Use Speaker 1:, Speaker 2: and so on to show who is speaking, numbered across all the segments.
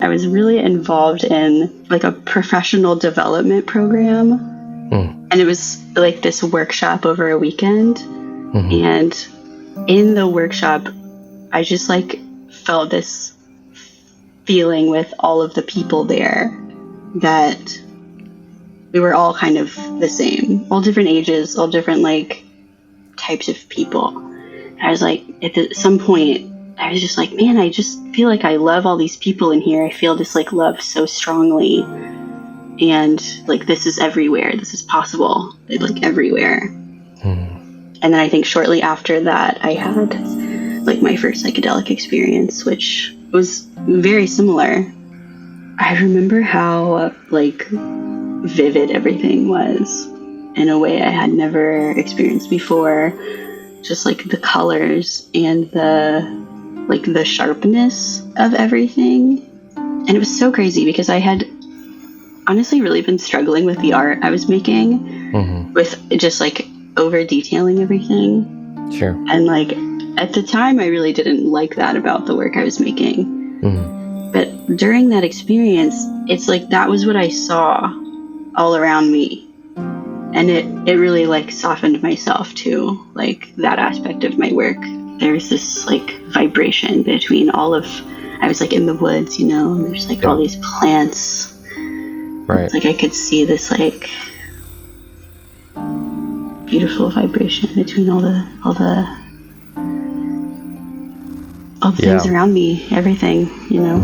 Speaker 1: I was really involved in like a professional development program. And it was like this workshop over a weekend. And in the workshop, I just like felt this feeling with all of the people there that we were all kind of the same, all different ages, all different like types of people. And I was like, at some point, I was just like, man, I just feel like I love all these people in here. I feel this like love so strongly. And like, this is everywhere. This is possible. It's like everywhere. And then I think shortly after that, I had like my first psychedelic experience, which was very similar. I remember how like vivid everything was in a way I had never experienced before. Just like the colors and the sharpness of everything. And it was so crazy because I had honestly really been struggling with the art I was making, with just like over detailing everything.
Speaker 2: Sure.
Speaker 1: And like at the time I really didn't like that about the work I was making. But during that experience, it's like that was what I saw all around me. And it really like softened myself to like that aspect of my work. There's this like vibration between all of, I was like in the woods, you know, and there's like all these plants.
Speaker 2: Right.
Speaker 1: It's like I could see this like beautiful vibration between all the things around me, everything, you know.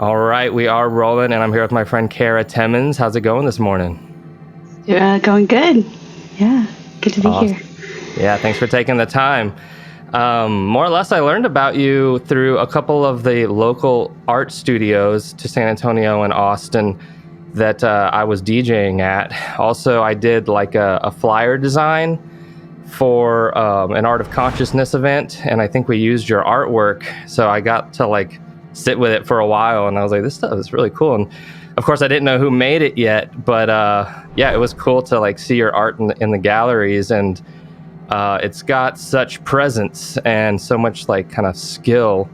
Speaker 2: All right, we are rolling, and I'm here with my friend Kara Timmons. How's it going this morning?
Speaker 1: Going good. Yeah, good to be here.
Speaker 2: Yeah, thanks for taking the time. More or less, I learned about you through a couple of the local art studios to San Antonio and Austin that I was DJing at. Also, I did like a flyer design for an Art of Consciousness event, and I think we used your artwork, so I got to like sit with it for a while, and I was like, this stuff is really cool. And of course I didn't know who made it yet, but yeah, it was cool to like see your art in the galleries, and it's got such presence and so much like kind of skill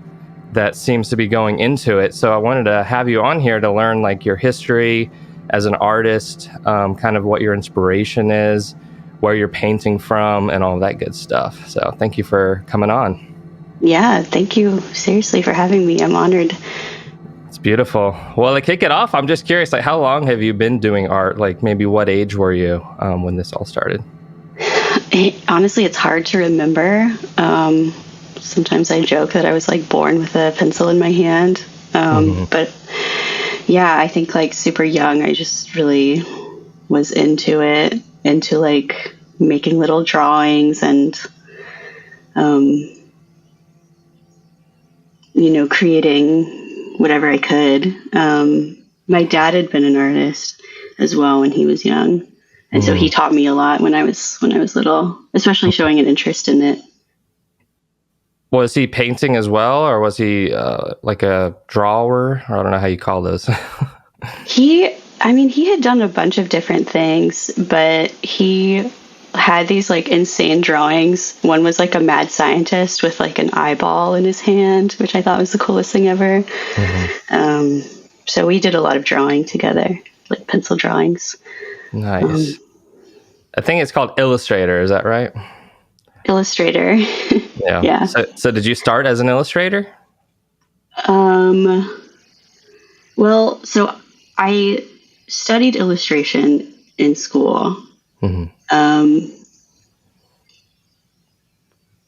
Speaker 2: that seems to be going into it. So I wanted to have you on here to learn like your history as an artist, kind of what your inspiration is, where you're painting from, and all of that good stuff. So thank you for coming on.
Speaker 1: Yeah, thank you seriously for having me. I'm honored.
Speaker 2: It's beautiful. Well, to kick it off, I'm just curious, like, how long have you been doing art? Like, maybe what age were you when this all started?
Speaker 1: Honestly, it's hard to remember. Sometimes I joke that I was like born with a pencil in my hand. But yeah, I think like super young, I just really was into it, into like making little drawings and you know, creating whatever I could. My dad had been an artist as well when he was young. And so he taught me a lot when I was little, especially showing an interest in it.
Speaker 2: Was he painting as well, or was he like a drawer? Or I don't know how you call those.
Speaker 1: He had done a bunch of different things, but he had these like insane drawings. One was like a mad scientist with like an eyeball in his hand, which I thought was the coolest thing ever. So we did a lot of drawing together, like pencil drawings.
Speaker 2: Nice. I think it's called Illustrator. Is that right?
Speaker 1: Illustrator. Yeah.
Speaker 2: So did you start as an illustrator?
Speaker 1: Well, so I studied illustration in school.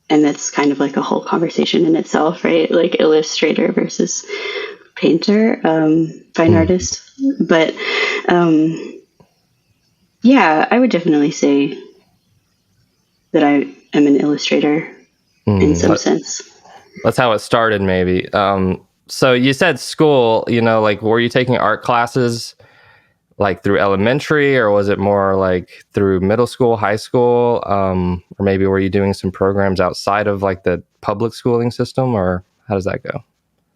Speaker 1: And that's kind of like a whole conversation in itself, right? Like illustrator versus painter, fine artist. But yeah, I would definitely say that I am an illustrator in some sense.
Speaker 2: That's how it started, maybe. So you said school, you know, like, were you taking art classes like through elementary, or was it more like through middle school, high school? Or maybe were you doing some programs outside of like the public schooling system, or how does that go?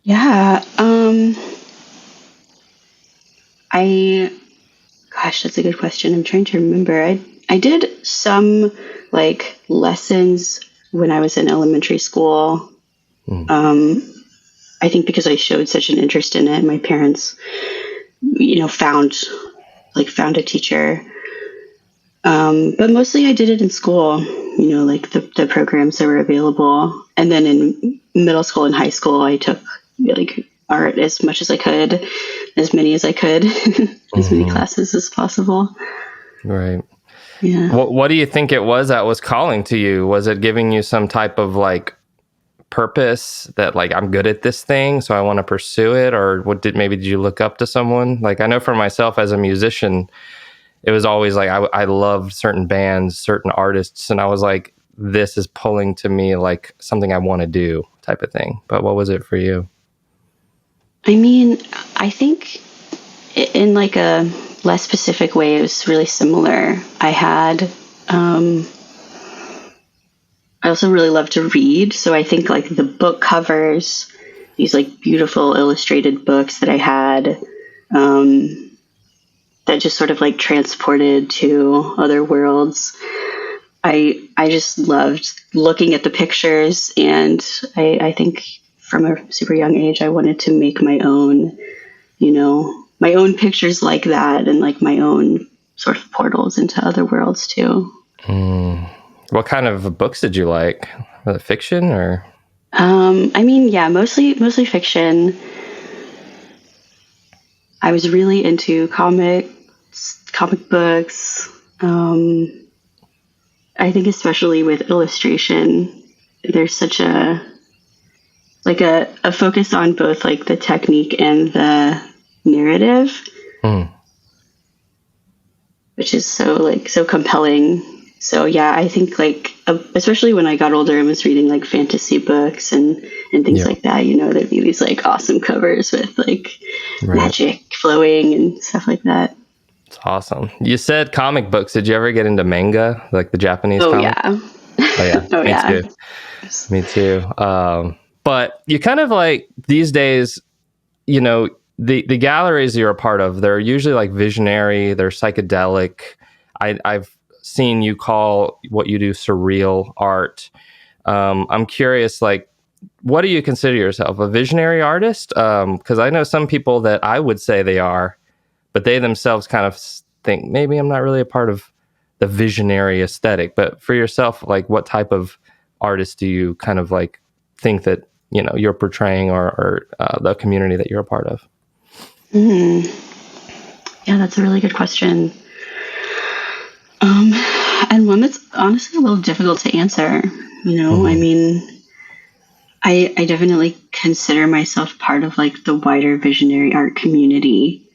Speaker 1: Yeah. Gosh, that's a good question. I'm trying to remember. I did some like lessons when I was in elementary school. I think because I showed such an interest in it, my parents, found a teacher. But mostly I did it in school, like the programs that were available. And then in middle school and high school, I took like art as much as I could, as many as I could, as many classes as possible.
Speaker 2: Right.
Speaker 1: Yeah.
Speaker 2: What do you think it was that was calling to you? Was it giving you some type of like purpose that like, I'm good at this thing, so I want to pursue it? Or did you look up to someone? Like, I know for myself as a musician, it was always like, I loved certain bands, certain artists. And I was like, this is pulling to me like something I want to do type of thing. But what was it for you?
Speaker 1: I mean, I think in like a less specific way, it was really similar. I also really love to read. So I think like the book covers, these like beautiful illustrated books that I had, that just sort of like transported to other worlds. I just loved looking at the pictures, and I think from a super young age, I wanted to make my own, my own pictures like that, and like my own sort of portals into other worlds too.
Speaker 2: What kind of books did you like? Was it fiction or?
Speaker 1: I mean, yeah, mostly fiction. I was really into comic books. I think especially with illustration, there's such a focus on both like the technique and the narrative, which is so compelling. So yeah, I think like, especially when I got older and was reading like fantasy books and things like that, there'd be these like awesome covers with like magic flowing and stuff like that.
Speaker 2: It's awesome. You said comic books. Did you ever get into manga, like the Japanese comic?
Speaker 1: Yeah.
Speaker 2: Oh yeah.
Speaker 1: Oh,
Speaker 2: Me
Speaker 1: yeah.
Speaker 2: too. Me too. But you kind of like these days, the galleries you're a part of, they're usually like visionary, they're psychedelic. I've seen you call what you do surreal art. I'm curious, like, what do you consider yourself, a visionary artist? Because I know some people that I would say they are, but they themselves kind of think maybe I'm not really a part of the visionary aesthetic. But for yourself, like, what type of artist do you kind of like think that you're portraying, or the community that you're a part of?
Speaker 1: Yeah, that's a really good question. And one that's honestly a little difficult to answer. I mean, I definitely consider myself part of like the wider visionary art community.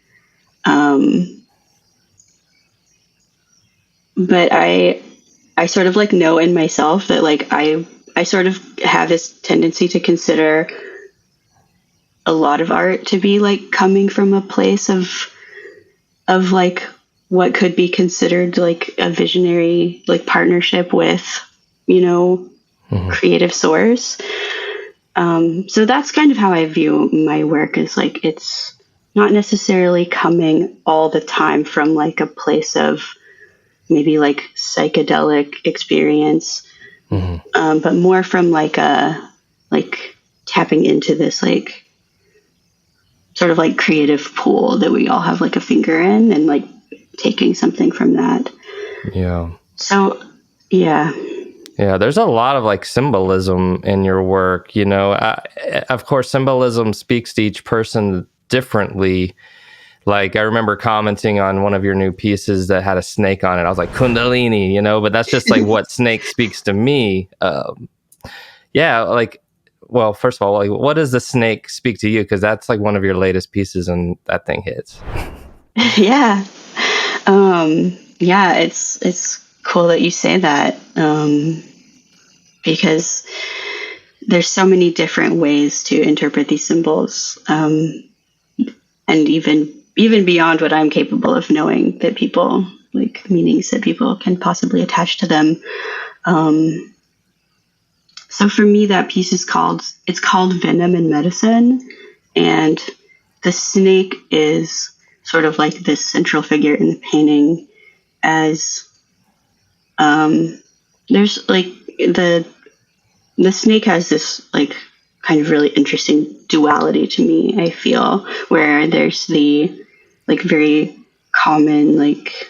Speaker 1: But I sort of like know in myself that like I sort of have this tendency to consider a lot of art to be like coming from a place of like what could be considered like a visionary like partnership with, creative source. So that's kind of how I view my work, is like it's not necessarily coming all the time from like a place of maybe like psychedelic experience, but more from like tapping into this like sort of like creative pool that we all have like a finger in, and like taking something from that.
Speaker 2: Yeah.
Speaker 1: So, yeah.
Speaker 2: Yeah, there's a lot of like symbolism in your work, of course, symbolism speaks to each person differently. Like, I remember commenting on one of your new pieces that had a snake on it. I was like, Kundalini, but that's just like what snake speaks to me. Yeah, like, well, first of all, like, what does the snake speak to you? Because that's like one of your latest pieces, and that thing hits.
Speaker 1: Yeah. Yeah, it's cool that you say that, because there's so many different ways to interpret these symbols, and even beyond what I'm capable of knowing, that people like meanings that people can possibly attach to them. So for me, that piece is called Venom in Medicine, and the snake is sort of like this central figure in the painting as there's like the snake has this like kind of really interesting duality to me, I feel, where there's the like very common, like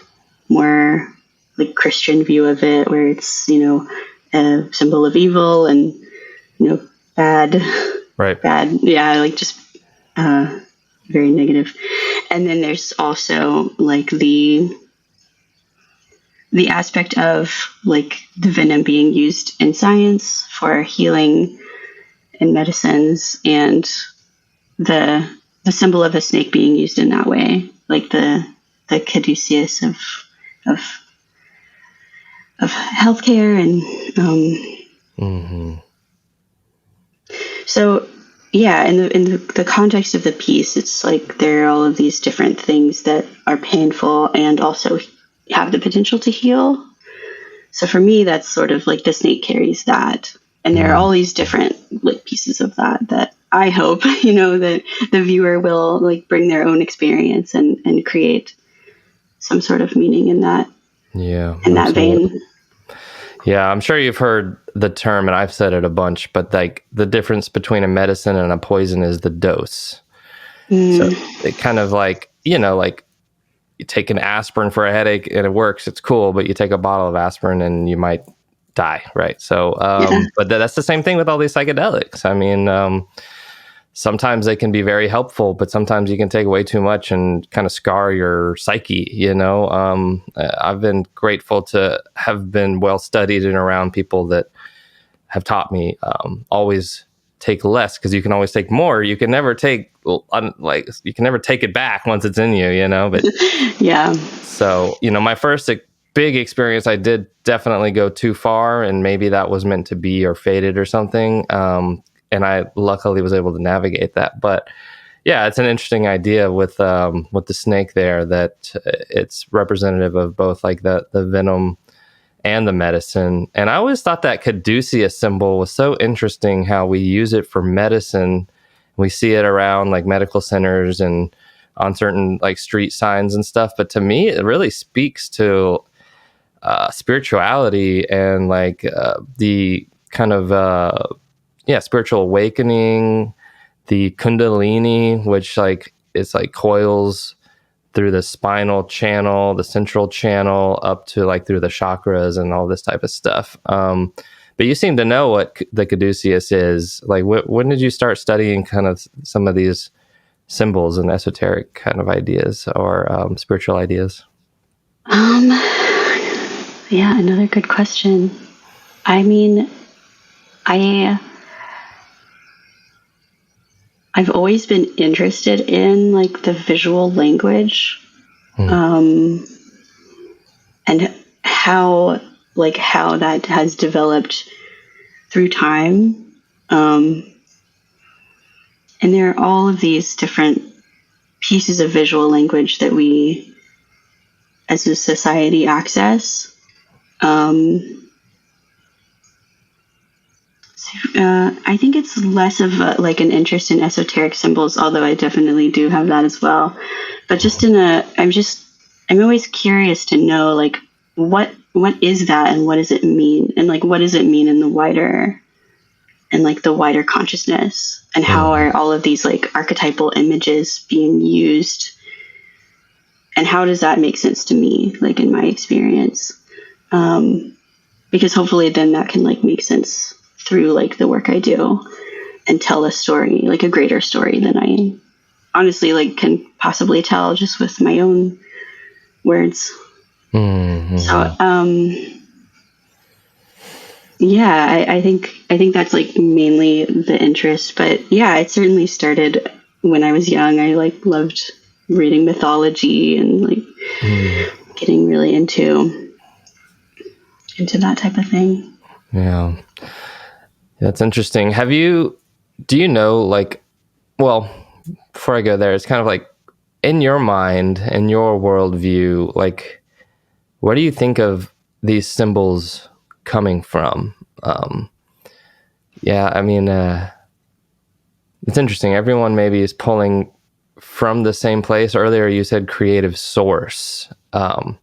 Speaker 1: more like Christian view of it, where it's, you know, a symbol of evil and, you know, bad, yeah, like just very negative. And then there's also like the aspect of like the venom being used in science for healing and medicines, and the symbol of a snake being used in that way, like the caduceus of healthcare and so yeah, in the context of the piece, it's like there are all of these different things that are painful and also have the potential to heal. So for me, that's sort of like the snake carries that. And there are all these different like pieces of that I hope, you know, that the viewer will like bring their own experience and create some sort of meaning in that.
Speaker 2: Yeah.
Speaker 1: In that vein.
Speaker 2: Yeah, I'm sure you've heard the term, and I've said it a bunch, but like the difference between a medicine and a poison is the dose. So it kind of like, you know, like you take an aspirin for a headache and it works, it's cool, but you take a bottle of aspirin and you might die, right? So, but that's the same thing with all these psychedelics. I mean, sometimes they can be very helpful, but sometimes you can take way too much and kind of scar your psyche, you know? I've been grateful to have been well studied and around people that have taught me always take less, because you can always take more. You can never take, like, you can never take it back once it's in you, you know? But
Speaker 1: yeah.
Speaker 2: So, you know, my first big experience, I did definitely go too far, and maybe that was meant to be or fated or something. And I luckily was able to navigate that. But yeah, it's an interesting idea with the snake there, that it's representative of both like the venom and the medicine. And I always thought that caduceus symbol was so interesting, how we use it for medicine. We see it around like medical centers and on certain like street signs and stuff. But to me, it really speaks to spirituality and like the kind of spiritual awakening, the Kundalini, which like is like coils through the spinal channel, the central channel, up to like through the chakras and all this type of stuff. But you seem to know what the caduceus is. Like, when did you start studying kind of some of these symbols and esoteric kind of ideas or spiritual ideas?
Speaker 1: Yeah, another good question. I mean, I've always been interested in like the visual language, and how that has developed through time. And there are all of these different pieces of visual language that we as a society access. I think it's less of like an interest in esoteric symbols, although I definitely do have that as well. But just I'm always curious to know like what is that and what does it mean, and like what does it mean in the wider consciousness, and how are all of these like archetypal images being used, and how does that make sense to me, like in my experience, because hopefully then that can like make sense through like the work I do and tell a story, like a greater story than I honestly like can possibly tell just with my own words. So yeah, I think that's like mainly the interest, but yeah, it certainly started when I was young. I like loved reading mythology and like getting really into that type of thing.
Speaker 2: Yeah. That's interesting. Do you know, like, well, before I go there, it's kind of like in your mind, in your worldview, like, where do you think of these symbols coming from? Yeah, I mean, it's interesting. Everyone maybe is pulling from the same place. Earlier you said creative source. I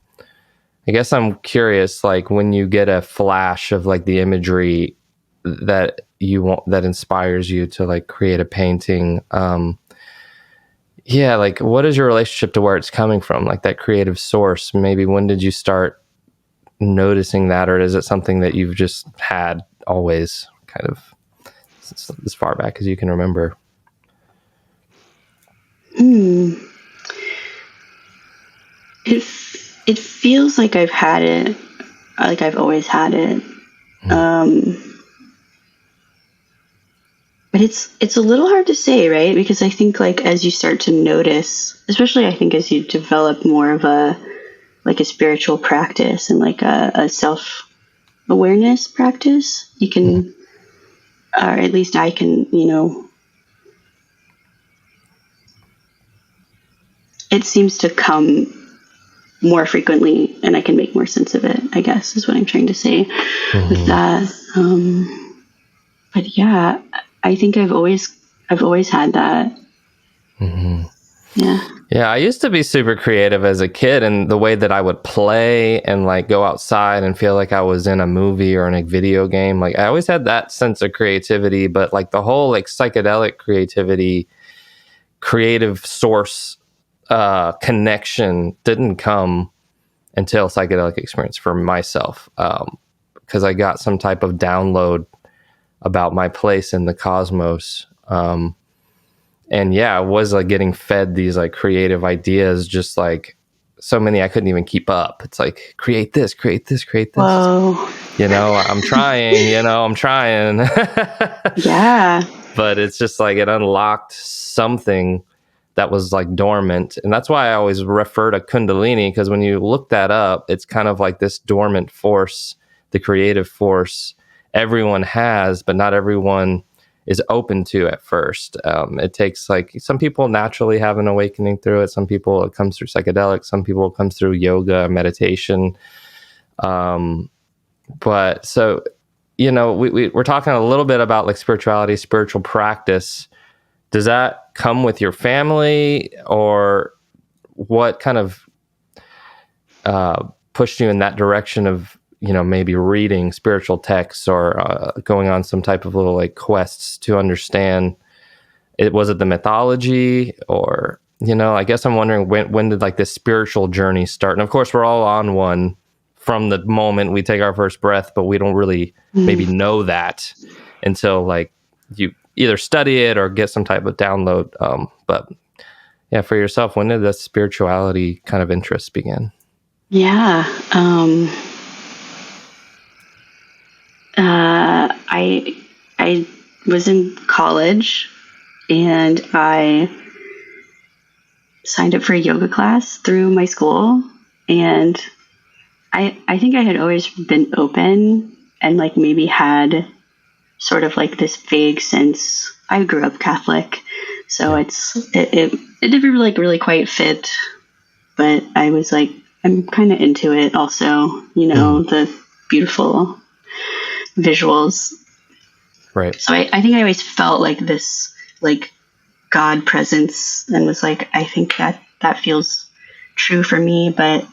Speaker 2: guess I'm curious, like when you get a flash of like the imagery that you want, that inspires you to like create a painting. Yeah, like what is your relationship to where it's coming from? Like that creative source, maybe when did you start noticing that, or is it something that you've just had always kind of as far back as you can remember?
Speaker 1: It feels like I've had it, like I've always had it. But it's a little hard to say, right? Because I think like as you start to notice, especially I think as you develop more of a spiritual practice and like a self-awareness practice, you can, or at least I can, it seems to come more frequently and I can make more sense of it, I guess is what I'm trying to say with that. But yeah, I think I've always had that.
Speaker 2: Yeah, I used to be super creative as a kid, and the way that I would play and like go outside and feel like I was in a movie or in a video game, like I always had that sense of creativity, but like the whole like psychedelic creativity, creative source connection didn't come until psychedelic experience for myself, because I got some type of download about my place in the cosmos. And yeah, I was like getting fed these like creative ideas, just like so many I couldn't even keep up. It's like, create this, create this, create this.
Speaker 1: Whoa.
Speaker 2: I'm trying, I'm trying.
Speaker 1: Yeah.
Speaker 2: But it's just like it unlocked something that was like dormant. And that's why I always refer to Kundalini, because when you look that up, it's kind of like this dormant force, the creative force everyone has, but not everyone is open to at first. It takes like, some people naturally have an awakening through it. Some people it comes through psychedelics. Some people it comes through yoga, meditation. But so, we're talking a little bit about like spirituality, spiritual practice. Does that come with your family, or what kind of pushed you in that direction of, maybe reading spiritual texts or going on some type of little like quests to understand it? Was it the mythology, or, I guess I'm wondering when did like this spiritual journey start? And of course we're all on one from the moment we take our first breath, but we don't really maybe know that until like you either study it or get some type of download. But yeah, for yourself, when did the spirituality kind of interest begin?
Speaker 1: Yeah. I was in college and I signed up for a yoga class through my school, and I think I had always been open and like maybe had sort of like this vague sense. I grew up Catholic, so it never like really quite fit, but I was like, I'm kind of into it also, the beautiful visuals.
Speaker 2: Right.
Speaker 1: So I think I always felt like this like God presence, and was like, I think that feels true for me. But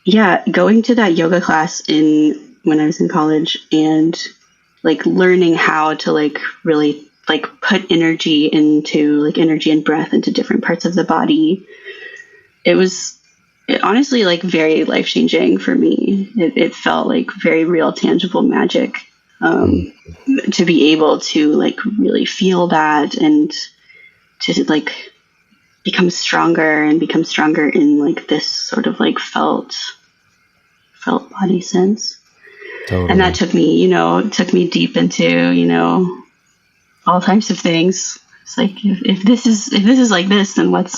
Speaker 1: yeah, going to that yoga class when I was in college and like learning how to like really like put energy and breath into different parts of the body. It honestly like very life-changing for me. It felt like very real, tangible magic, to be able to like really feel that and to like become stronger in like this sort of like felt body sense. Totally. And that took me deep into, all types of things. It's like, if this is like this, then what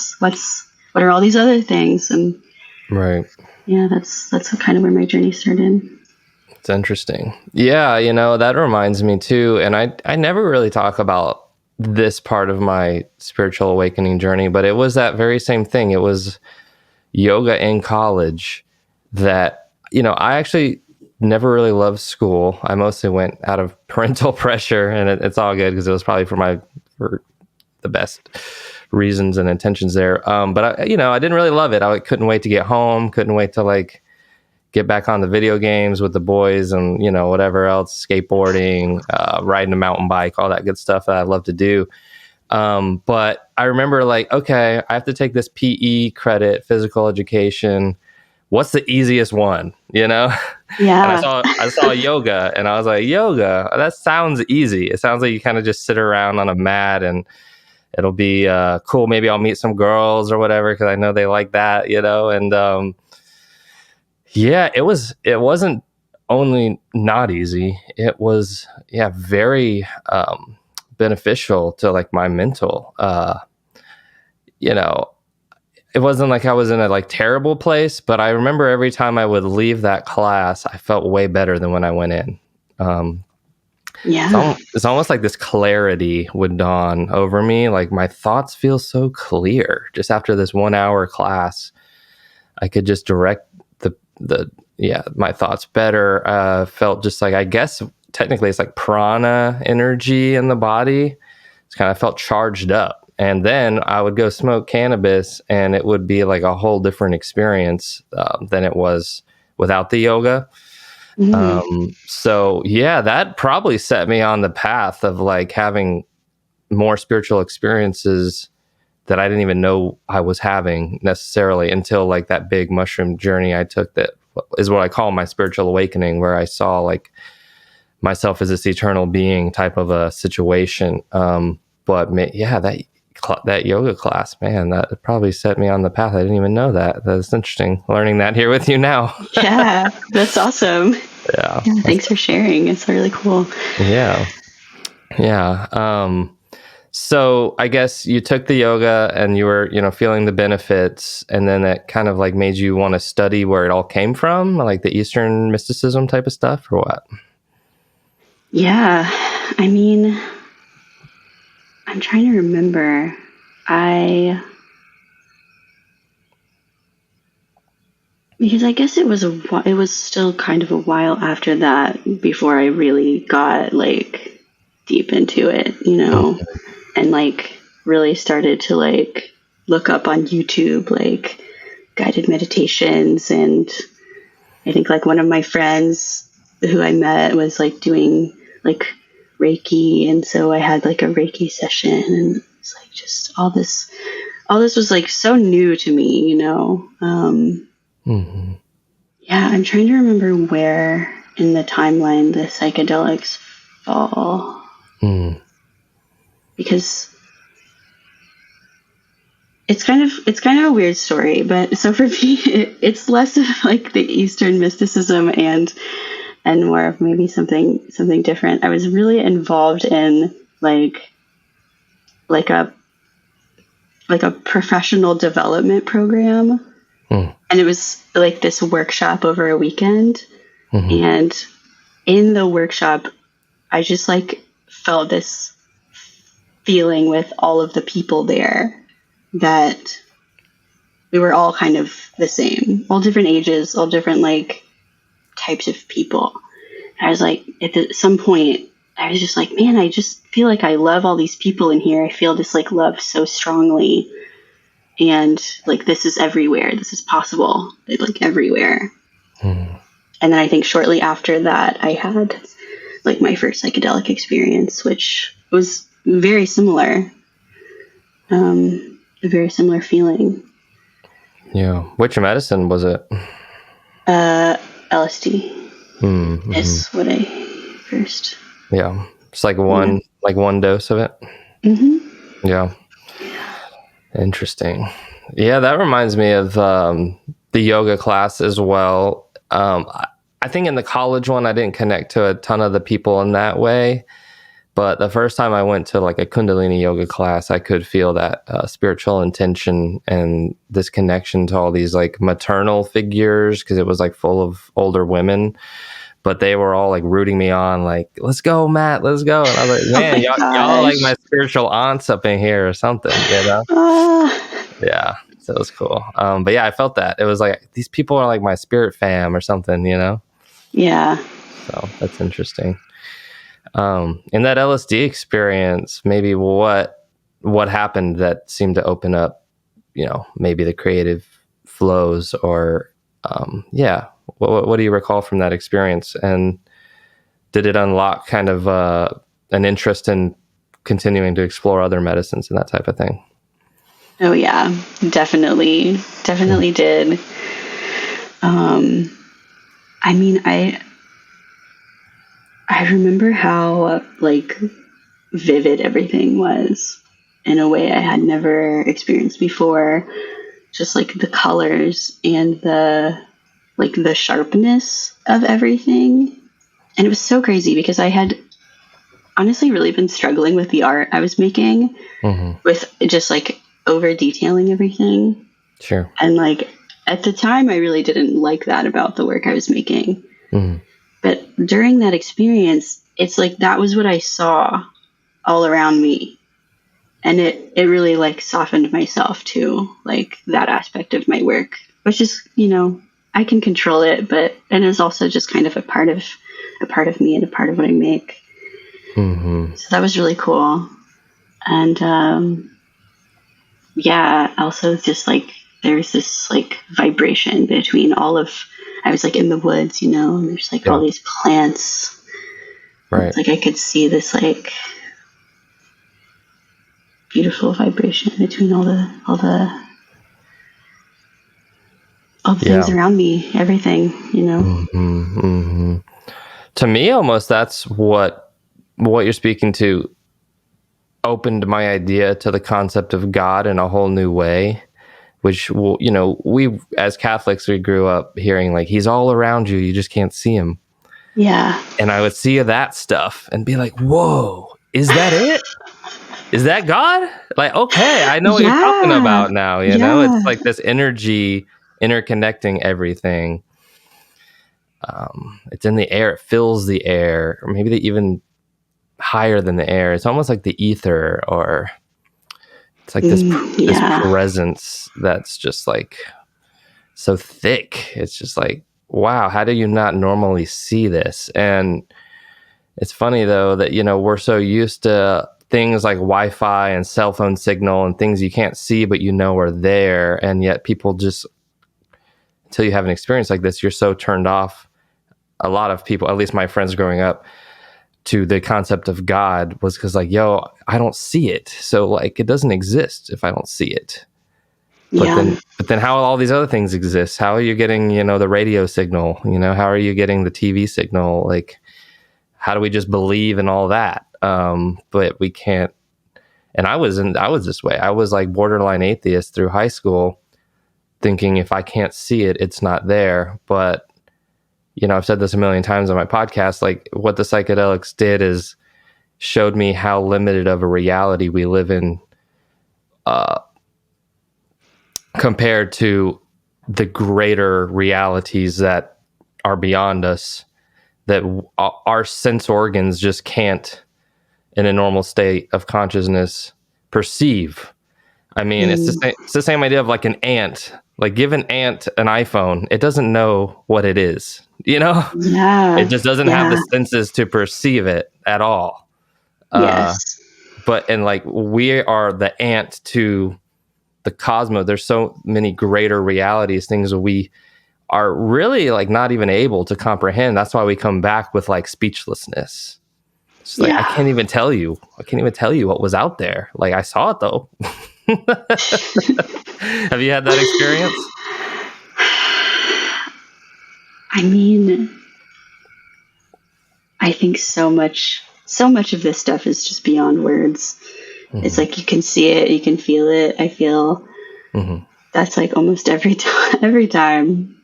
Speaker 1: are all these other things? And
Speaker 2: right.
Speaker 1: Yeah, that's kind of where my journey started.
Speaker 2: It's interesting. Yeah, that reminds me too. And I never really talk about this part of my spiritual awakening journey, but it was that very same thing. It was yoga in college that, I actually never really loved school. I mostly went out of parental pressure, and it's all good because it was probably for the best reasons and intentions there. But I didn't really love it. I couldn't wait to get home. Couldn't wait to like get back on the video games with the boys and, whatever else, skateboarding, riding a mountain bike, all that good stuff that I love to do. But I remember like, okay, I have to take this PE credit, physical education. What's the easiest one,
Speaker 1: Yeah.
Speaker 2: And I saw yoga, and I was like, yoga, that sounds easy. It sounds like you kind of just sit around on a mat and it'll be cool. Maybe I'll meet some girls or whatever, because I know they like that, and yeah, it wasn't only not easy. It was, very beneficial to like my mental, it wasn't like I was in a like terrible place, but I remember every time I would leave that class, I felt way better than when I went in. It's almost like this clarity would dawn over me. Like my thoughts feel so clear. Just after this 1 hour class, I could just direct my thoughts better. Felt just like, I guess technically it's like prana energy in the body. It's kind of felt charged up. And then I would go smoke cannabis, and it would be like a whole different experience than it was without the yoga. So yeah, that probably set me on the path of like having more spiritual experiences that I didn't even know I was having necessarily until like that big mushroom journey I took, that is what I call my spiritual awakening, where I saw like myself as this eternal being type of a situation. That yoga class, man, that probably set me on the path. I didn't even know that. That's interesting, learning that here with you now.
Speaker 1: Yeah, that's awesome. Yeah, thanks for sharing. It's really cool.
Speaker 2: Yeah. So I guess you took the yoga and you were, feeling the benefits, and then it kind of like made you want to study where it all came from, like the Eastern mysticism type of stuff, or what?
Speaker 1: Yeah, I mean, I'm trying to remember. Because I guess it was still kind of a while after that before I really got like deep into it, and like really started to like look up on YouTube like guided meditations. And I think like one of my friends who I met was like doing like Reiki, and so I had like a Reiki session, and it's like just all this was like so new to me, Yeah, I'm trying to remember where in the timeline the psychedelics fall, because it's kind of a weird story. But so for me, it's less of like the Eastern mysticism and more of maybe something different. I was really involved in like a professional development program. And it was like this workshop over a weekend. And in the workshop, I just like felt this feeling with all of the people there that we were all kind of the same, all different ages, all different like types of people. And I was like, at some point, I was just like, man, I just feel like I love all these people in here. I feel this like love so strongly. And like, this is everywhere. This is possible, like everywhere. And then I think shortly after that, I had like my first psychedelic experience, which was very similar. A very similar feeling. Yeah.
Speaker 2: Which medicine was it?
Speaker 1: LSD is what I first.
Speaker 2: Yeah. It's like one dose of it. Yeah. Interesting. Yeah, that reminds me of the yoga class as well. I think in the college one, I didn't connect to a ton of the people in that way. But the first time I went to like a Kundalini yoga class, I could feel that spiritual intention and this connection to all these like maternal figures, because it was like full of older women. But they were all like rooting me on, like, let's go, Matt, let's go. And I was like, man, y'all are like my spiritual aunts up in here or something, Yeah, so it was cool. But yeah, I felt that. It was like, these people are like my spirit fam or something,
Speaker 1: Yeah.
Speaker 2: So that's interesting. In that LSD experience, maybe what what happened that seemed to open up, maybe the creative flows, or what do you recall from that experience? And did it unlock kind of an interest in continuing to explore other medicines and that type of thing?
Speaker 1: Oh yeah, definitely did. I mean, I remember how like vivid everything was in a way I had never experienced before. Just like the colors and the sharpness of everything. And it was so crazy because I had honestly really been struggling with the art I was making, with just like over detailing everything.
Speaker 2: Sure.
Speaker 1: And like at the time, I really didn't like that about the work I was making. But during that experience, it's like that was what I saw all around me. And it really like softened myself to like that aspect of my work, which is, I can control it, but it is also just kind of a part of me and a part of what I make. So that was really cool. And also just like there's this like vibration between I was like in the woods, and there's like all these plants.
Speaker 2: Right.
Speaker 1: It's like I could see this like beautiful vibration between all the things around me, everything,
Speaker 2: To me, almost that's what you're speaking to opened my idea to the concept of God in a whole new way, which, we as Catholics, we grew up hearing like, he's all around you, you just can't see him.
Speaker 1: Yeah.
Speaker 2: And I would see that stuff and be like, whoa, is that it? Is that God? Like, okay, I know what you're talking about now, It's like this energy interconnecting everything. It's in the air, it fills the air, or maybe even higher than the air. It's almost like the ether, or it's like this presence that's just like so thick. It's just like, wow, how do you not normally see this? And it's funny though that, we're so used to things like Wi-Fi and cell phone signal and things you can't see, but are there. And yet people just, until you have an experience like this, you're so turned off. A lot of people, at least my friends growing up, to the concept of God was because like, I don't see it. So like, it doesn't exist if I don't see it. But then how all these other things exist? How are you getting, the radio signal? How are you getting the TV signal? Like, how do we just believe in all that? But we can't. And I was this way. I was like borderline atheist through high school, thinking if I can't see it, it's not there. But, I've said this a million times on my podcast, like what the psychedelics did is showed me how limited of a reality we live in, compared to the greater realities that are beyond us, that our sense organs just can't, in a normal state of consciousness, perceive. I mean, it's the same idea of like an ant. Like, give an ant an iPhone, it doesn't know what it is,
Speaker 1: Yeah.
Speaker 2: It just doesn't have the senses to perceive it at all.
Speaker 1: Yes.
Speaker 2: And like, we are the ant to the cosmos. There's so many greater realities, things that we are really like not even able to comprehend. That's why we come back with like speechlessness. It's like, I can't even tell you what was out there. Like, I saw it though. Have you had that experience?
Speaker 1: I mean, I think so much of this stuff is just beyond words. It's like you can see it, you can feel it. I feel that's like almost every time.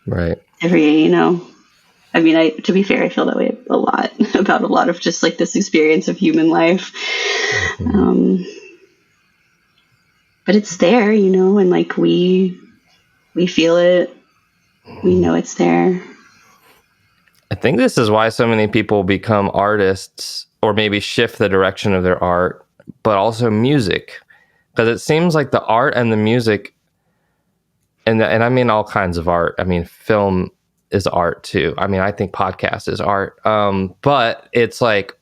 Speaker 2: Right.
Speaker 1: I mean, to be fair, I feel that way a lot about a lot of just like this experience of human life. But it's there, and like we feel it. We know it's there.
Speaker 2: I think this is why so many people become artists, or maybe shift the direction of their art, but also music. Because it seems like the art and the music, and I mean all kinds of art. I mean, film is art too. I mean, I think podcast is art. But it's like,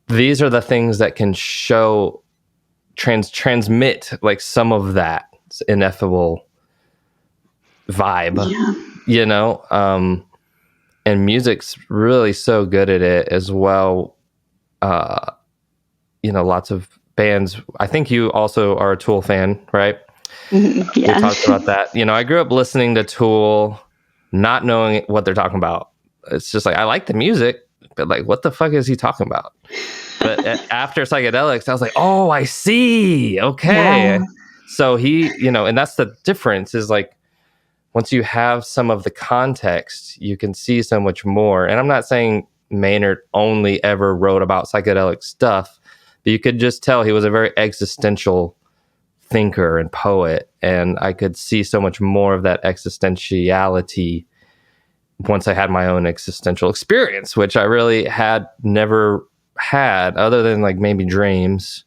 Speaker 2: these are the things that can show transmit like some of that ineffable vibe, and music's really so good at it as well. Lots of bands. I think you also are a Tool fan, right?
Speaker 1: Yeah.
Speaker 2: We talked about that. I grew up listening to Tool, not knowing what they're talking about. It's just like, I like the music, but like, what the fuck is he talking about? But after Psychedelics, I was like, oh, I see. Okay. Yeah. So he, and that's the difference is like, once you have some of the context, you can see so much more. And I'm not saying Maynard only ever wrote about psychedelic stuff, but you could just tell he was a very existential thinker and poet. And I could see so much more of that existentiality once I had my own existential experience, which I really had never had other than like maybe dreams.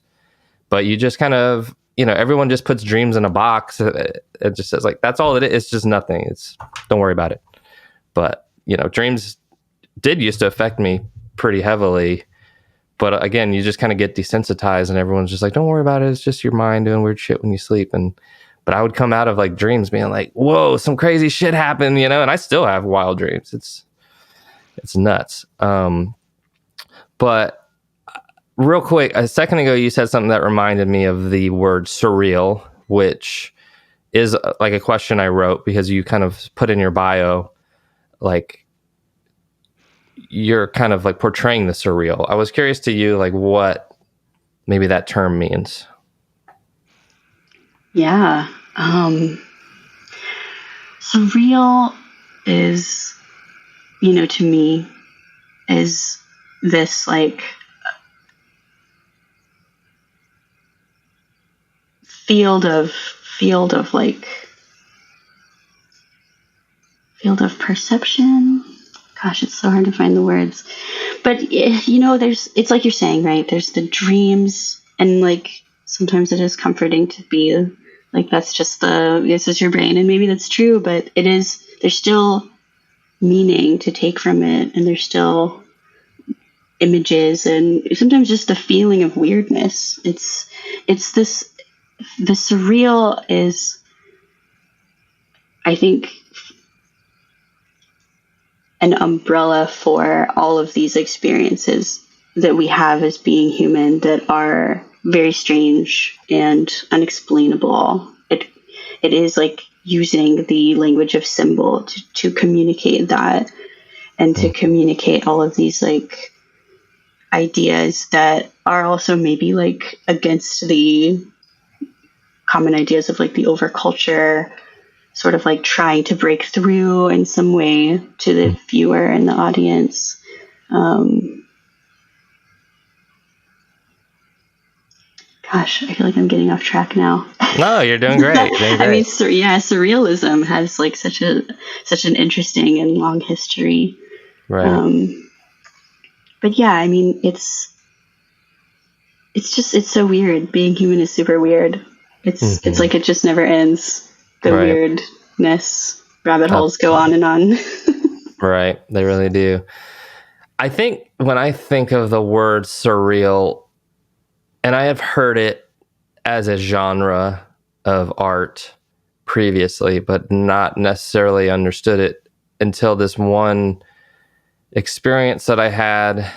Speaker 2: But you just kind of, everyone just puts dreams in a box. It just says like, that's all it is. It's just nothing. Don't worry about it. But, dreams did used to affect me pretty heavily. But again, you just kind of get desensitized and everyone's just like, don't worry about it. It's just your mind doing weird shit when you sleep. But I would come out of like dreams being like, whoa, some crazy shit happened, and I still have wild dreams. It's nuts. But real quick, a second ago, you said something that reminded me of the word surreal, which is like a question I wrote because you kind of put in your bio, like you're kind of like portraying the surreal. I was curious to you, like what maybe that term means.
Speaker 1: Yeah. Surreal is, to me, is this like field of perception. Gosh, it's so hard to find the words. But it's like you're saying, right? There's the dreams, and like sometimes it is comforting to be like that's just your brain, and maybe that's true, but there's still meaning to take from it, and there's still images, and sometimes just a feeling of weirdness. It's this. The surreal is, I think, an umbrella for all of these experiences that we have as being human that are very strange and unexplainable. It is like using the language of symbol to communicate that, and to communicate all of these like ideas that are also maybe like against the common ideas of like the overculture, sort of like trying to break through in some way to the viewer and the audience. Gosh, I feel like I'm getting off track now.
Speaker 2: No, you're doing great. You're doing great.
Speaker 1: I mean, surrealism has like such an interesting and long history.
Speaker 2: Right.
Speaker 1: But yeah, I mean, it's so weird. Being human is super weird. It's like it just never ends. The weirdness, rabbit holes go on and on.
Speaker 2: Right, they really do. I think when I think of the word surreal, and I have heard it as a genre of art previously, but not necessarily understood it until this one experience that I had,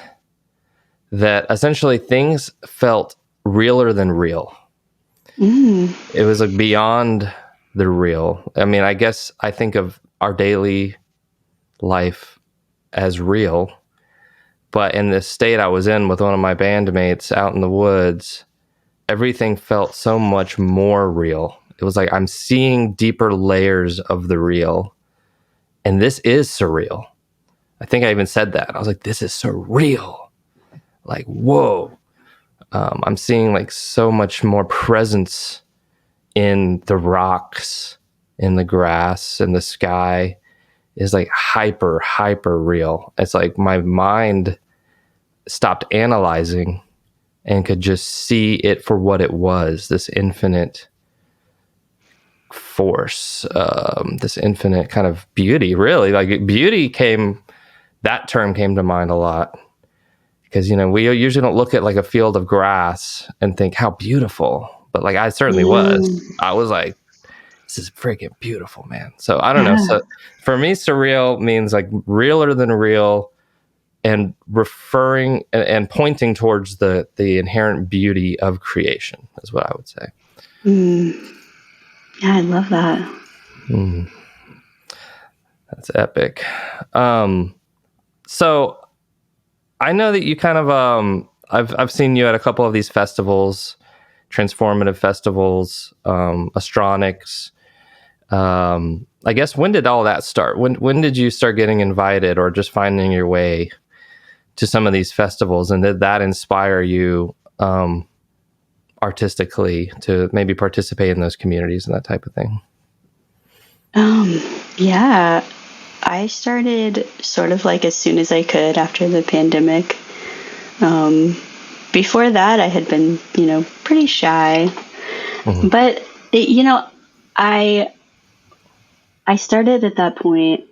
Speaker 2: that essentially things felt realer than real. It was like beyond the real. I mean, I guess I think of our daily life as real, but in this state I was in with one of my bandmates out in the woods, everything felt so much more real. It was like I'm seeing deeper layers of the real, and this is surreal. I think I even said that. I was like, this is surreal. Like, whoa. I'm seeing like so much more presence in the rocks, in the grass, in the sky. Is like hyper real. It's like my mind stopped analyzing and could just see it for what it was, this infinite force, this infinite kind of beauty, really. Like beauty that term came to mind a lot, because, you know, we usually don't look at like a field of grass and think how beautiful, but like I certainly was. I was like, this is freaking beautiful, man. So I don't know. So for me, surreal means like realer than real, and referring and pointing towards the inherent beauty of creation is what I would say.
Speaker 1: Yeah, I love that.
Speaker 2: That's epic. So I know that you kind of I've seen you at a couple of these festivals, transformative festivals, Astronox. I guess, when did all that start? When did you start getting invited or just finding your way to some of these festivals, and did that inspire you artistically to maybe participate in those communities and that type of thing?
Speaker 1: Yeah, I started sort of like as soon as I could after the pandemic. Before that, I had been, you know, pretty shy, but you know, I started at that point,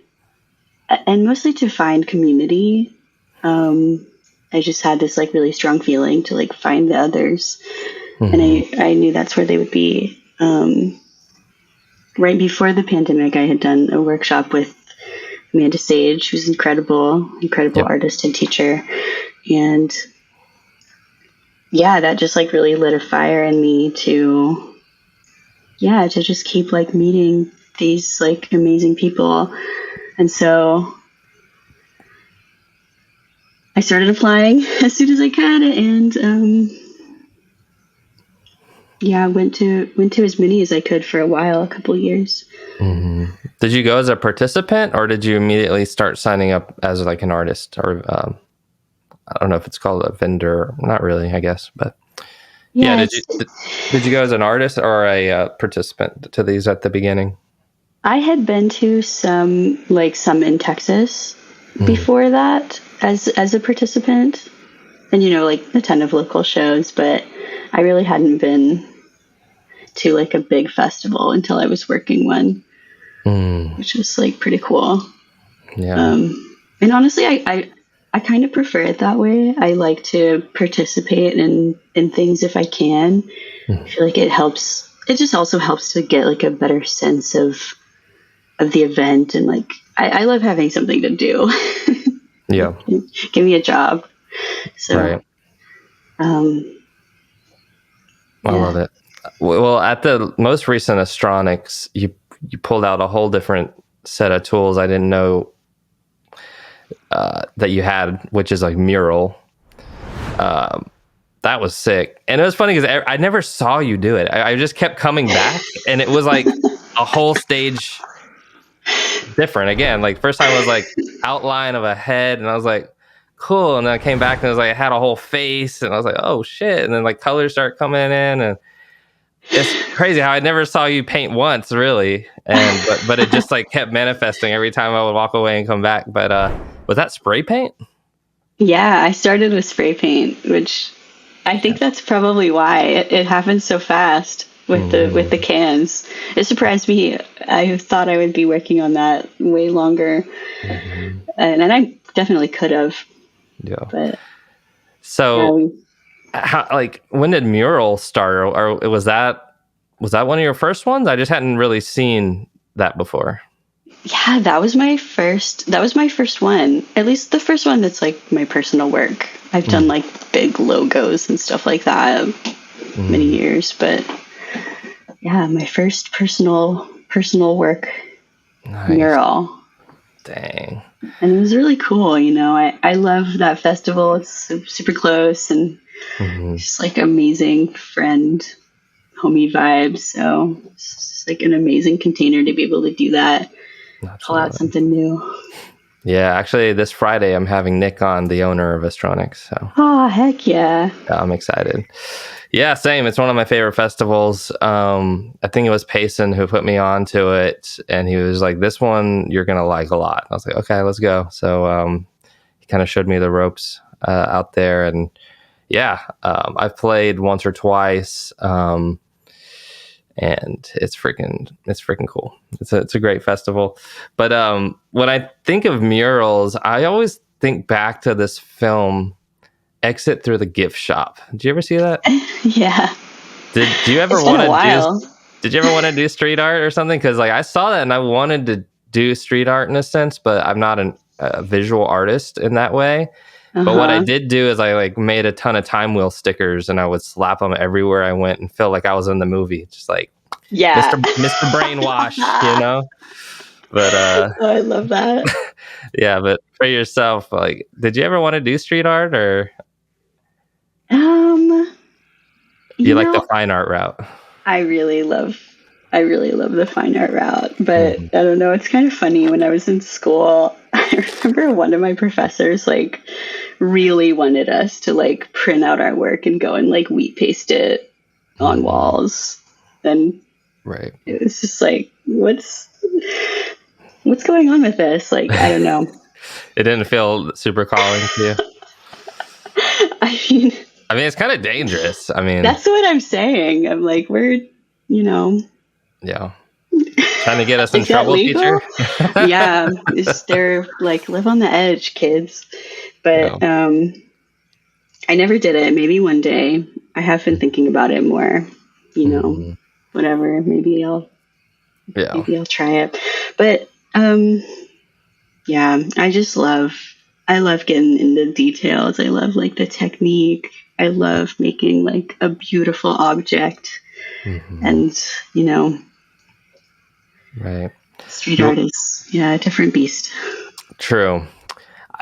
Speaker 1: and mostly to find community. I just had this like really strong feeling to like find the others, and I knew that's where they would be. Right before the pandemic, I had done a workshop with Amanda Sage, who's incredible artist and teacher, and yeah, that just like really lit a fire in me to just keep like meeting these like amazing people. And so I started applying as soon as I could, and went to as many as I could for a while, a couple of years.
Speaker 2: Did you go as a participant, or did you immediately start signing up as like an artist, or I don't know if it's called a vendor? Not really, I guess, but yeah. Did you go as an artist or a participant to these at the beginning?
Speaker 1: I had been to some in Texas before that as a participant, and you know, like a ton of local shows, but I really hadn't been to like a big festival until I was working one, which was like pretty cool. Yeah. And honestly, I kind of prefer it that way. I like to participate in things if I can. I feel like it helps. It just also helps to get like a better sense of the event, and like I love having something to do. Yeah. Give me a job. So right.
Speaker 2: I love it. Well, at the most recent Astronox, you pulled out a whole different set of tools I didn't know that you had, which is like Mural. That was sick. And it was funny because I never saw you do it. I just kept coming back, and it was like a whole stage different. Again, like first time was like outline of a head, and I was like, cool. And then I came back and it was like, I had a whole face, and I was like, oh shit. And then like colors start coming in, and it's crazy how I never saw you paint once, really. And but it just like kept manifesting every time I would walk away and come back. But was that spray paint?
Speaker 1: Yeah, I started with spray paint, which I think that's probably why it happened so fast with the cans. It surprised me. I thought I would be working on that way longer, and I definitely could have. Yeah. But
Speaker 2: so, how, like, when did Mural start, or was that one of your first ones? I just hadn't really seen that before.
Speaker 1: Yeah, that was my first one. At least the first one that's like my personal work. I've done like big logos and stuff like that many years, but yeah, my first personal work. Nice. Mural.
Speaker 2: Dang.
Speaker 1: And it was really cool, you know. I love that festival. It's super close, and just like amazing friend, homie vibes. So it's just like an amazing container to be able to do that. Absolutely. Pull out something new.
Speaker 2: Yeah, actually this Friday I'm having Nick on, the owner of Astronox. So.
Speaker 1: Oh, heck yeah.
Speaker 2: I'm excited. Yeah, same. It's one of my favorite festivals. I think it was Payson who put me on to it, and he was like, this one you're going to like a lot. I was like, okay, let's go. So he kind of showed me the ropes out there, and yeah, I've played once or twice, and it's freaking cool. It's a great festival. But when I think of murals, I always think back to this film exit through the gift shop. Did you ever see that?
Speaker 1: Yeah.
Speaker 2: Did you ever
Speaker 1: It's been
Speaker 2: want
Speaker 1: a
Speaker 2: to
Speaker 1: while.
Speaker 2: did you ever want to do street art or something? Because like I saw that and I wanted to do street art in a sense, but I'm not a visual artist in that way. But what I did do is I like made a ton of time wheel stickers and I would slap them everywhere I went and feel like I was in the movie. Just like,
Speaker 1: Yeah.
Speaker 2: Mr. Brainwash, you know? But
Speaker 1: Oh, I love that.
Speaker 2: yeah, but for yourself, like, did you ever want to do street art or
Speaker 1: You
Speaker 2: you like the
Speaker 1: know,
Speaker 2: fine art route?
Speaker 1: I really love the fine art route, but I don't know, it's kind of funny. When I was in school, I remember one of my professors like really wanted us to like print out our work and go and like wheat paste it on walls. And
Speaker 2: Right.
Speaker 1: it was just like, what's going on with this? Like, I don't know.
Speaker 2: It didn't feel super calling to you? I mean, it's kind of dangerous. I mean,
Speaker 1: that's what I'm saying. I'm like, we're,
Speaker 2: yeah. Trying to get us in
Speaker 1: is that
Speaker 2: trouble,
Speaker 1: legal?
Speaker 2: teacher?
Speaker 1: Yeah. They're like, live on the edge, kids. But I never did it. Maybe one day. I have been thinking about it more, whatever. Maybe I'll try it. But yeah, I love getting into details. I love like the technique. I love making like a beautiful object. And,
Speaker 2: right.
Speaker 1: Street art is, a different beast.
Speaker 2: True.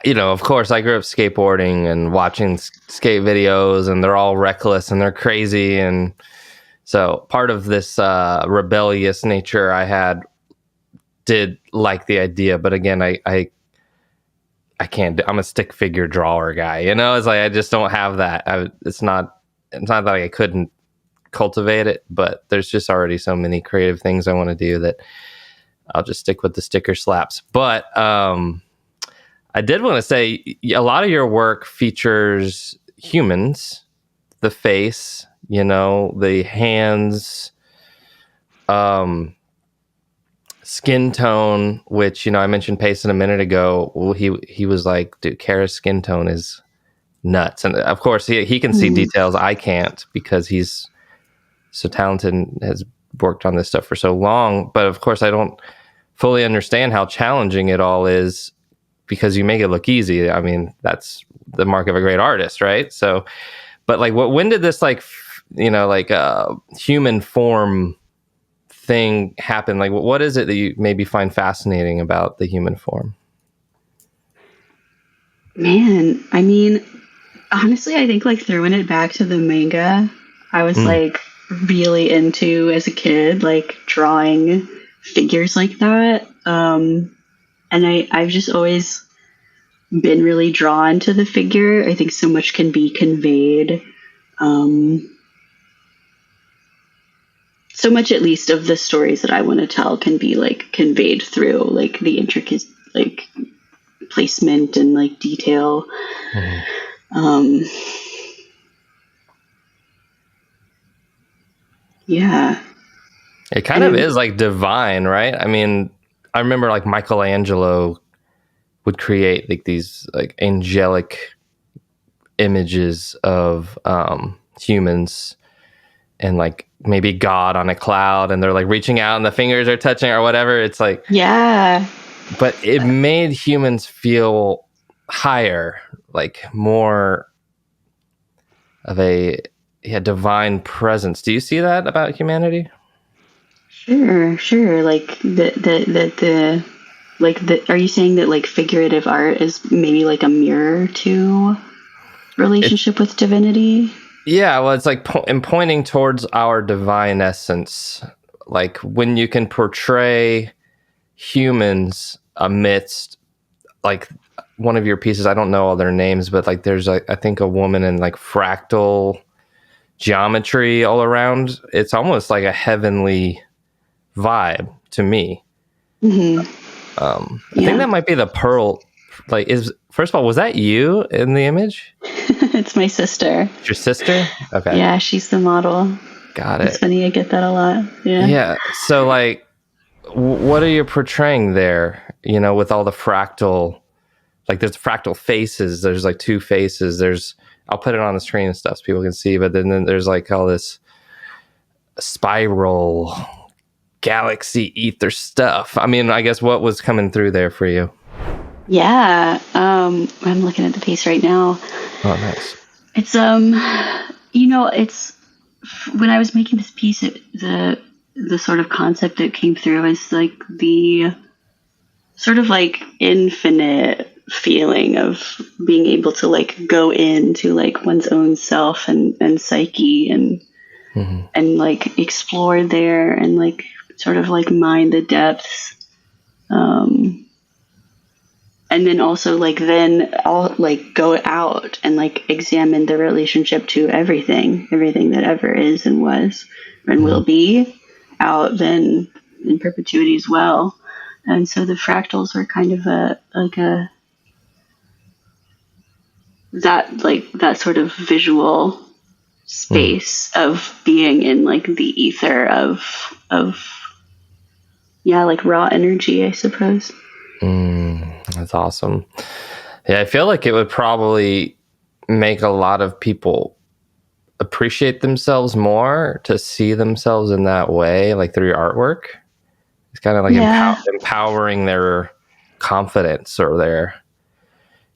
Speaker 2: Of course, I grew up skateboarding and watching skate videos, and they're all reckless and they're crazy. And so part of this rebellious nature I did like the idea. But again, I can't. I'm a stick figure drawer guy. It's like I just don't have that. It's not that I couldn't cultivate it, but there's just already so many creative things I want to do that I'll just stick with the sticker slaps. But I did want to say a lot of your work features humans, the face, the hands, skin tone, which, I mentioned Payson a minute ago. Well, he was like, dude, Kara's skin tone is nuts. And of course he can see details I can't because he's so talented and has worked on this stuff for so long. But of course I don't fully understand how challenging it all is because you make it look easy. I mean, that's the mark of a great artist, right? So, but like, when did this human form thing happen? Like, what is it that you maybe find fascinating about the human form?
Speaker 1: Man, I mean, honestly, I think like throwing it back to the manga, I was like really into as a kid, like drawing figures like that. And I've just always been really drawn to the figure. I think so much can be conveyed. So much, at least, of the stories that I want to tell can be like conveyed through like the intricate like placement and like detail. Yeah.
Speaker 2: It kind of is like divine, right? I mean, I remember like Michelangelo would create like these like angelic images of humans and like maybe God on a cloud, and they're like reaching out and the fingers are touching or whatever. It's like,
Speaker 1: yeah,
Speaker 2: but it made humans feel higher, like more of a divine presence. Do you see that about humanity?
Speaker 1: Sure. Like are you saying that like figurative art is maybe like a mirror to relationship with divinity?
Speaker 2: Yeah, well, it's like pointing towards our divine essence. Like when you can portray humans amidst, like one of your pieces, I don't know all their names, but like there's I think a woman in like fractal geometry all around. It's almost like a heavenly vibe to me. I think that might be the pearl. Like, first of all, was that you in the image?
Speaker 1: It's my sister.
Speaker 2: It's your sister? Okay.
Speaker 1: Yeah, she's the model.
Speaker 2: Got it.
Speaker 1: It's funny, I get that a lot. Yeah.
Speaker 2: Yeah. So, like, what are you portraying there? With all the fractal like there's fractal faces. There's like two faces. I'll put it on the screen and stuff so people can see. But then there's like all this spiral galaxy ether stuff. I mean, I guess what was coming through there for you?
Speaker 1: Yeah, I'm looking at the piece right now.
Speaker 2: Oh, nice.
Speaker 1: It's it's when I was making this piece, the sort of concept that came through is like the sort of like infinite feeling of being able to like go into like one's own self and psyche and like explore there and like sort of like mine the depths. And then also like then I'll like go out and like examine the relationship to everything that ever is and was and will be out then in perpetuity as well. And so the fractals were kind of that sort of visual space of being in like the ether of like raw energy, I suppose.
Speaker 2: That's awesome. Yeah, I feel like it would probably make a lot of people appreciate themselves more to see themselves in that way, like through your artwork. It's kind of like empowering their confidence or their,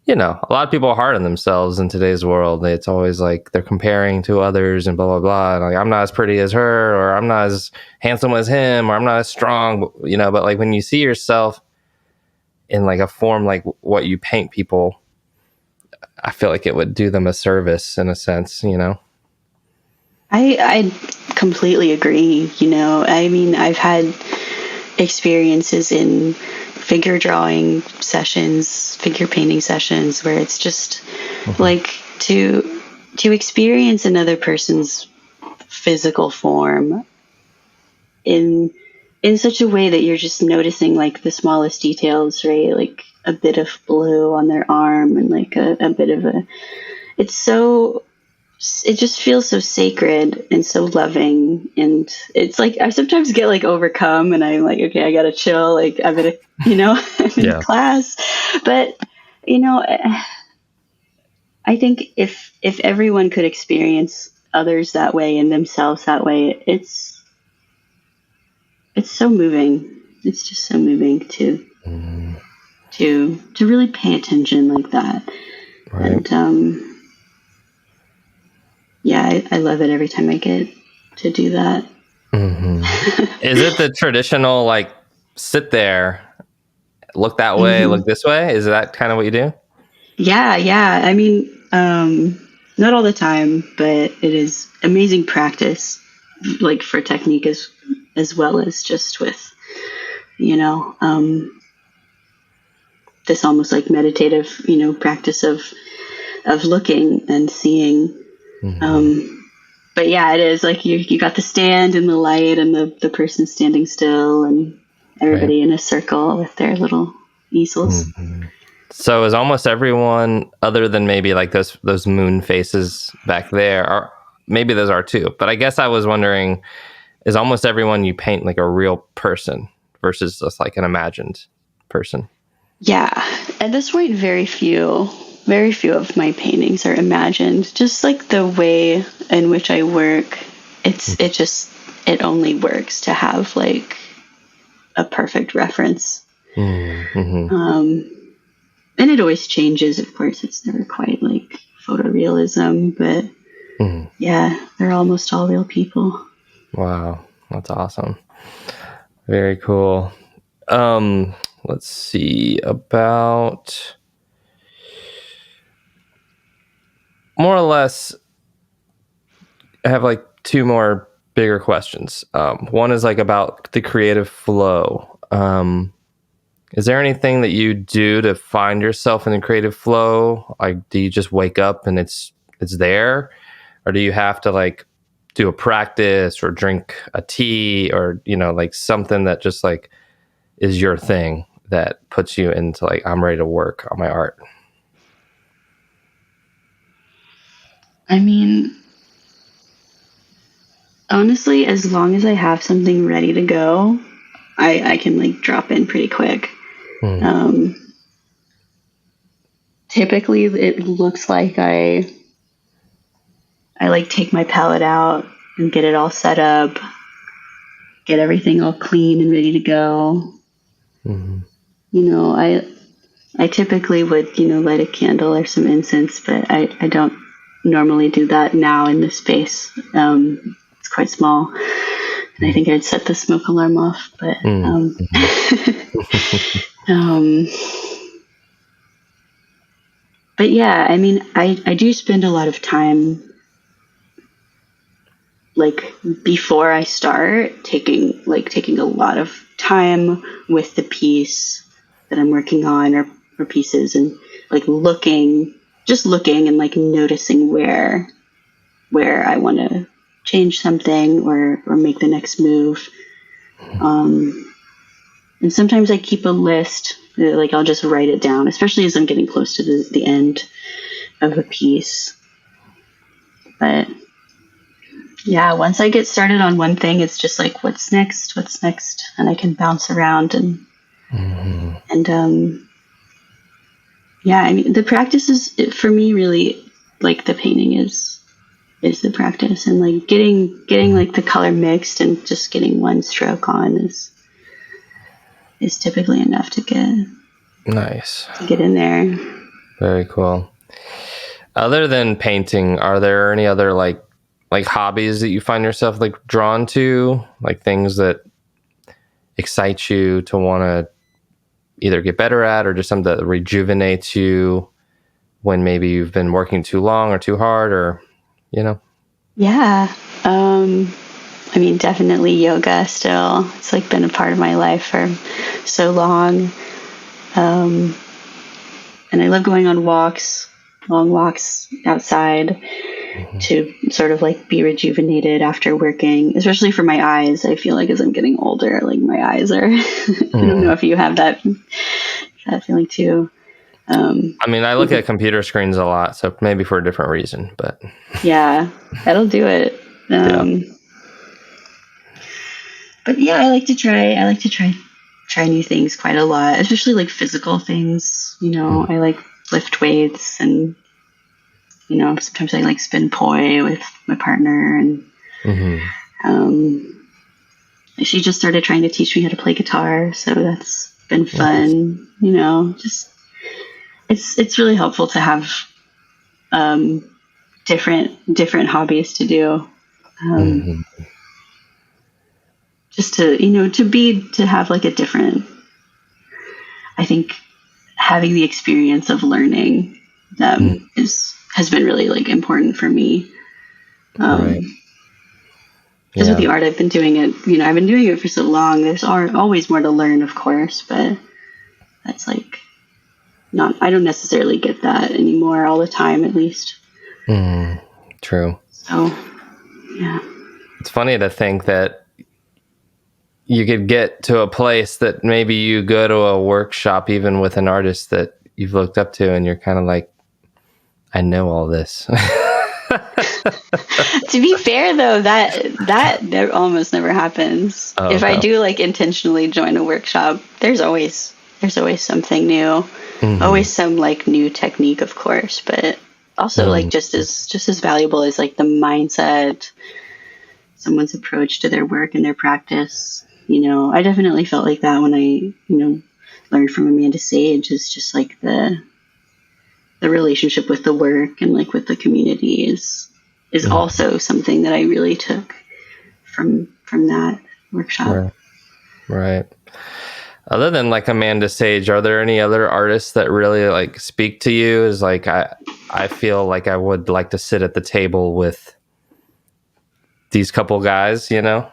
Speaker 2: a lot of people are hard on themselves in today's world. It's always like they're comparing to others and blah, blah, blah. And like, I'm not as pretty as her, or I'm not as handsome as him, or I'm not as strong, but like when you see yourself in like a form like what you paint people, I feel like it would do them a service in a sense,
Speaker 1: I completely agree. I mean, I've had experiences in figure drawing sessions, figure painting sessions, where it's just like to experience another person's physical form in such a way that you're just noticing like the smallest details, right? Like a bit of blue on their arm and like a bit of it just feels so sacred and so loving. And it's like, I sometimes get like overcome and I'm like, okay, I gotta chill. Like I'm in in class, but I think if everyone could experience others that way and themselves that way, it's so moving. It's just so moving to really pay attention like that. Right. And I love it every time I get to do that.
Speaker 2: Is it the traditional like sit there, look that way, look this way? Is that kind of what you do?
Speaker 1: Yeah. I mean, not all the time, but it is amazing practice, like for technique as well as just with, this almost like meditative, practice of looking and seeing. But yeah, it is like you got the stand and the light and the person standing still and everybody in a circle with their little easels.
Speaker 2: So is almost everyone, other than maybe like those moon faces back there, or maybe those are too, but I guess I was wondering, is almost everyone you paint like a real person versus just like an imagined person? Yeah.
Speaker 1: At this point, very few of my paintings are imagined. Just like the way in which I work, it only works to have like a perfect reference. And it always changes, of course. It's never quite like photorealism, but yeah, they're almost all real people.
Speaker 2: Wow, that's awesome. Very cool. Let's see about more or less. I have like two more bigger questions. One is like about the creative flow. Is there anything that you do to find yourself in the creative flow? Like, do you just wake up and it's there? Or do you have to like do a practice or drink a tea or, like something that just like is your thing that puts you into like, I'm ready to work on my art?
Speaker 1: I mean, honestly, as long as I have something ready to go, I can like drop in pretty quick. typically it looks like I like take my palette out and get it all set up, get everything all clean and ready to go. You know, I typically would, you know, light a candle or some incense, but I don't normally do that now in this space. It's quite small, and I think I'd set the smoke alarm off, but but yeah, I mean, I do spend a lot of time, like, before I start, taking a lot of time with the piece that I'm working on, or pieces, and like looking and like noticing where I want to change something or make the next move. And sometimes I keep a list, like I'll just write it down, especially as I'm getting close to the end of a piece. But yeah, once I get started on one thing, it's just like, what's next? And I can bounce around and yeah, I mean, the practice is, for me, really, like, the painting is the practice, and like getting like the color mixed and just getting one stroke on is typically enough to get in there.
Speaker 2: Very cool. Other than painting, are there any other like hobbies that you find yourself like drawn to, like things that excite you to want to either get better at, or just something that rejuvenates you when maybe you've been working too long or too hard, or, you know?
Speaker 1: Yeah. I mean, definitely yoga still. It's like been a part of my life for so long. And I love going on long walks outside to sort of like be rejuvenated after working, especially for my eyes. I feel like as I'm getting older, like my eyes are, I don't know if you have that feeling too.
Speaker 2: I mean, I look at computer screens a lot, so maybe for a different reason, but
Speaker 1: yeah, that'll do it. But yeah, I like to try new things quite a lot, especially like physical things. You know, I like lift weights, and you know, sometimes I like spin poi with my partner, and she just started trying to teach me how to play guitar, so that's been fun. You know, just it's really helpful to have different hobbies to do. Just to, you know, to have like a different, I think having the experience of learning has been really like important for me. Because with the art, I've been doing it for so long. There's always more to learn, of course, but that's like I don't necessarily get that anymore all the time, at least.
Speaker 2: True.
Speaker 1: So, yeah.
Speaker 2: It's funny to think that you could get to a place that maybe you go to a workshop even with an artist that you've looked up to, and you're kind of like, I know all this.
Speaker 1: To be fair, though, that almost never happens. If I do like intentionally join a workshop, there's always something new, always some like new technique, of course, but also like just as valuable as like the mindset, someone's approach to their work and their practice. You know, I definitely felt like that when I, you know, learned from Amanda Sage, is just like the relationship with the work and like with the community is also something that I really took from that workshop.
Speaker 2: Right. Other than like Amanda Sage, are there any other artists that really like speak to you? Is like, I feel like I would like to sit at the table with these couple guys, you know?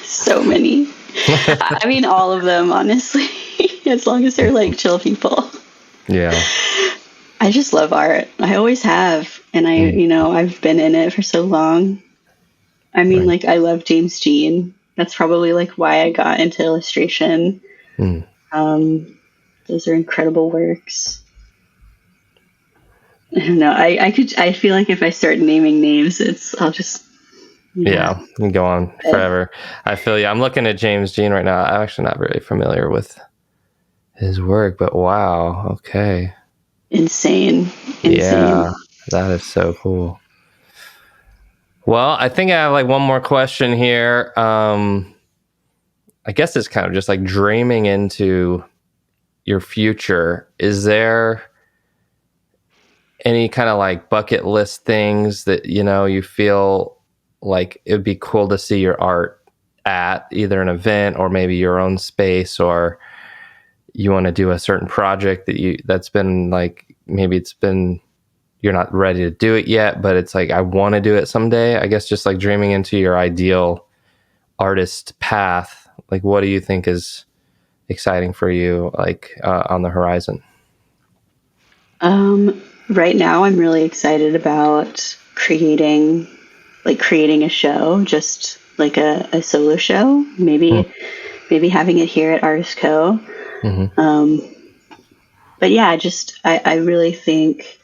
Speaker 1: So many. I mean, all of them, honestly, as long as they're like chill people.
Speaker 2: Yeah.
Speaker 1: I just love art. I always have. And I've been in it for so long. I mean, like, I love James Jean. That's probably like why I got into illustration. Those are incredible works. I don't know. I feel like if I start naming names, I'll just.
Speaker 2: Yeah, you can go on forever. I feel you. I'm looking at James Jean right now. I'm actually not very familiar with his work, but wow. Okay.
Speaker 1: insane.
Speaker 2: Yeah, that is so cool. Well, I think I have like one more question here. I guess it's kind of just like dreaming into your future. Is there any kind of like bucket list things that, you know, you feel like it would be cool to see your art at either an event or maybe your own space, or you want to do a certain project that's been like, maybe it's been, you're not ready to do it yet, but it's like, I want to do it someday. I guess just like dreaming into your ideal artist path. Like, what do you think is exciting for you, like on the horizon?
Speaker 1: Right now I'm really excited about creating a show, just like a solo show, maybe having it here at ArtUs Co. But yeah, just I really think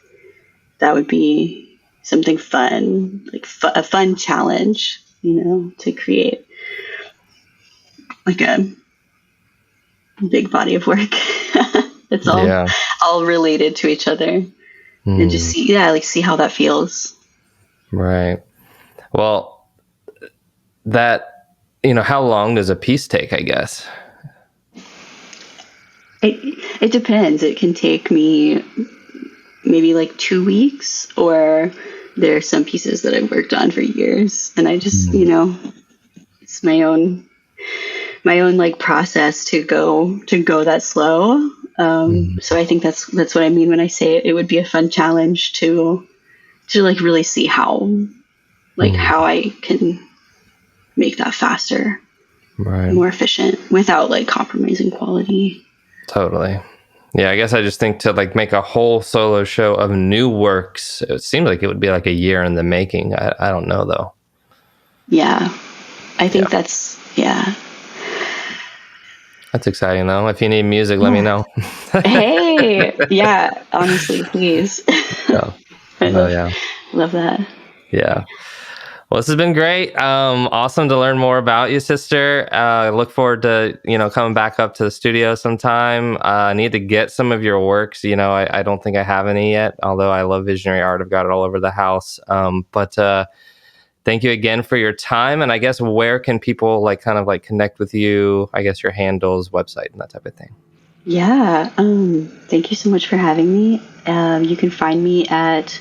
Speaker 1: that would be something fun, like a fun challenge, you know, to create like a big body of work that's all related to each other, and just see how that feels.
Speaker 2: Right. Well, that, you know, how long does a piece take, I guess?
Speaker 1: It depends. It can take me maybe like 2 weeks, or there are some pieces that I've worked on for years, and I just, you know, it's my own like process to go that slow. So I think that's what I mean when I say it would be a fun challenge to like really see how I can make that faster, more efficient, without like compromising quality.
Speaker 2: Totally. Yeah, I guess I just think to like make a whole solo show of new works, it seems like it would be like a year in the making. I don't know though.
Speaker 1: Yeah, I think that's
Speaker 2: That's exciting though. If you need music, let me know.
Speaker 1: Hey, yeah, honestly, please. Love that.
Speaker 2: Yeah. Well, this has been great. Awesome to learn more about you, sister. I look forward to, you know, coming back up to the studio sometime. I need to get some of your works. You know, I don't think I have any yet, although I love visionary art. I've got it all over the house. But thank you again for your time. And I guess where can people like kind of like connect with you? I guess your handles, website, and that type of thing. Yeah.
Speaker 1: Thank you so much for having me. You can find me at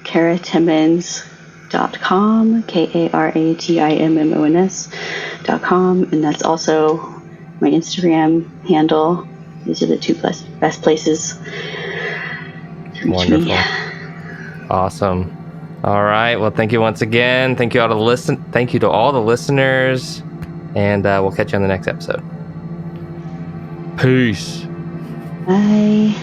Speaker 1: karatimmons.com, Karatimmons.com, and that's also my Instagram handle. These are the two best places to reach me.
Speaker 2: Awesome. All right. Well, thank you once again. Thank you all Thank you to all the listeners, and we'll catch you on the next episode. Peace.
Speaker 1: Bye.